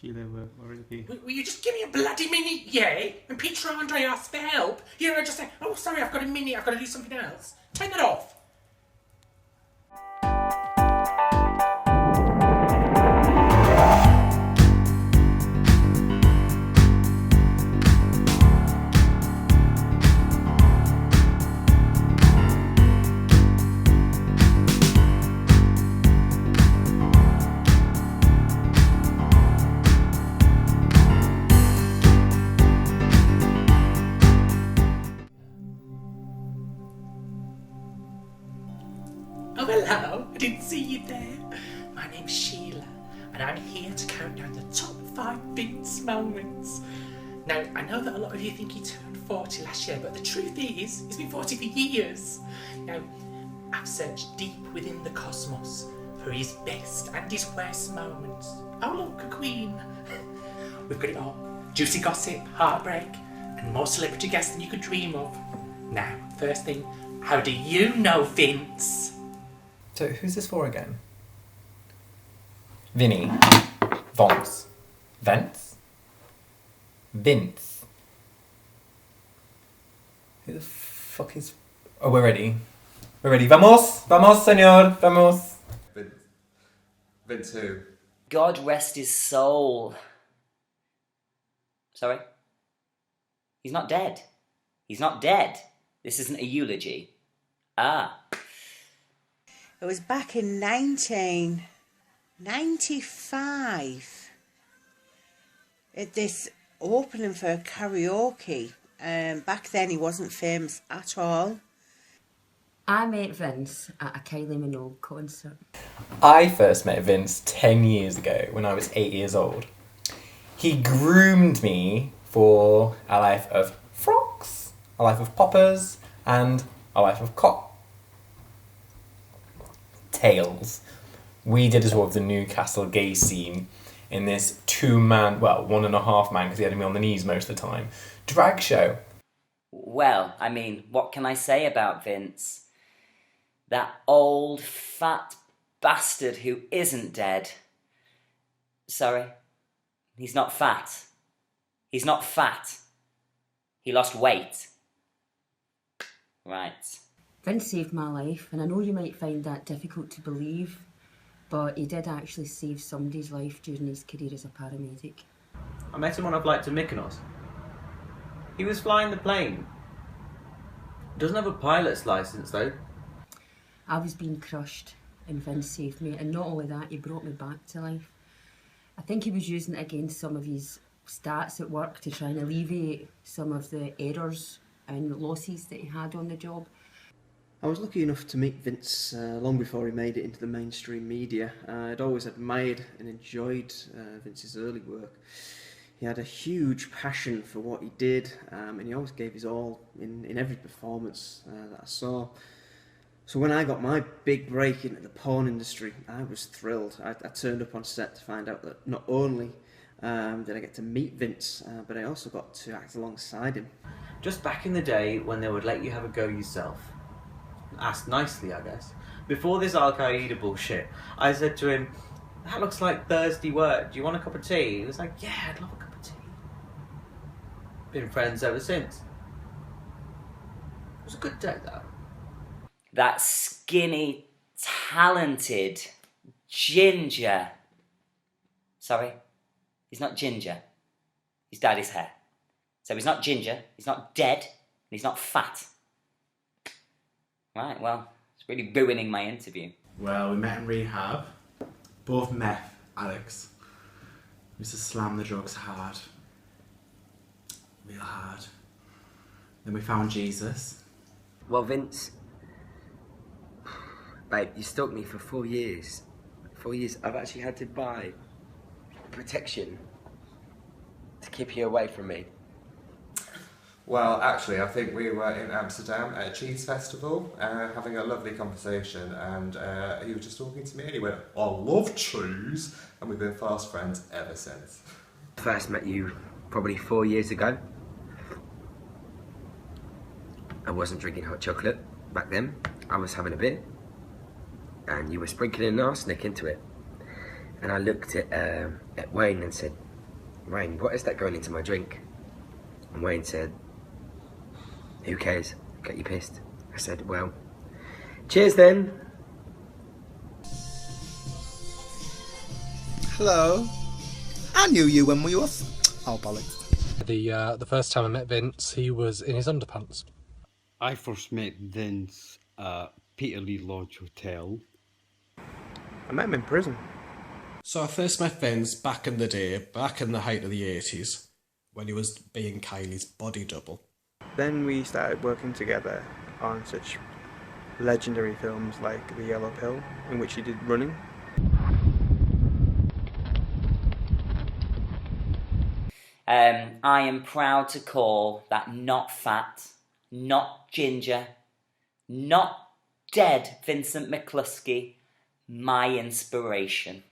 Sheila, we're ready. Will you just give me a bloody minute, yeah? And Peter Andre asked for help. You know, just say, oh, sorry, I've got a minute, I've got to do something else. Take that off. Oh, hello. I didn't see you there. My name's Sheila, and I'm here to count down the top 5 Vince moments. Now, I know that a lot of you think he turned 40 last year, but the truth is, he's been 40 for years. Now, I've searched deep within the cosmos for his best and his worst moments. Oh, look, a queen. We've got it all. Juicy gossip, heartbreak, and more celebrity guests than you could dream of. Now, first thing, how do you know Vince? So, who's this for again? Vinny. Vons. Vence? Vince. Who the fuck is... Oh, we're ready. We're ready. Vamos! Vamos, señor! Vamos! Vince who? God rest his soul. Sorry? He's not dead. He's not dead. This isn't a eulogy. Ah. It was back in 1995 at this opening for a karaoke. Back then he wasn't famous at all. I met Vince at a Kylie Minogue concert. I first met Vince 10 years ago when I was 8 years old. He groomed me for a life of frocks, a life of poppers, and a life of cocktails. We did a tour of the Newcastle gay scene in this 2-man, well, 1.5 man, because he had me on the knees most of the time, drag show. Well, I mean, what can I say about Vince? That old, fat bastard who isn't dead. Sorry, he's not fat. He's not fat. He lost weight. Right. Vince saved my life, and I know you might find that difficult to believe, but he did actually save somebody's life during his career as a paramedic. I met him on a flight to Mykonos. He was flying the plane. Doesn't have a pilot's license though. I was being crushed, and Vince saved me, and not only that, he brought me back to life. I think he was using it against some of his stats at work to try and alleviate some of the errors and losses that he had on the job. I was lucky enough to meet Vince long before he made it into the mainstream media. I'd always admired and enjoyed Vince's early work. He had a huge passion for what he did, and he always gave his all in every performance that I saw. So when I got my big break into the porn industry, I was thrilled. I turned up on set to find out that not only did I get to meet Vince, but I also got to act alongside him. Just back in the day when they would let you have a go yourself. Asked nicely, I guess. Before this Al-Qaeda bullshit, I said to him, that looks like thirsty work. Do you want a cup of tea? He was like, yeah, I'd love a cup of tea. Been friends ever since. It was a good day, though. That skinny, talented ginger. Sorry, he's not ginger. He's dyed his hair. So he's not ginger, he's not dead, and he's not fat. Right, well, it's really ruining my interview. Well, we met in rehab. Both meth addicts. We used to slam the drugs hard. Real hard. Then we found Jesus. Well, Vince, babe, you stalked me for 4 years. 4 years. I've actually had to buy protection to keep you away from me. Well, actually, I think we were in Amsterdam at a cheese festival, having a lovely conversation, and he was just talking to me, and he went, I love cheese, and we've been fast friends ever since. First met you probably 4 years ago. I wasn't drinking hot chocolate back then. I was having a beer, and you were sprinkling arsenic into it. And I looked at Wayne and said, Wayne, what is that going into my drink? And Wayne said, who cares? Get you pissed. I said, well, cheers then. Hello. I knew you when we were... Oh, bollocks. The first time I met Vince, he was in his underpants. I first met Vince at Peterlee Lodge Hotel. I met him in prison. So I first met Vince back in the day, back in the height of the 80s, when he was being Kylie's body double. Then we started working together on such legendary films like The Yellow Pill, in which he did Running. I am proud to call that not fat, not ginger, not dead Vincent McCluskey my inspiration.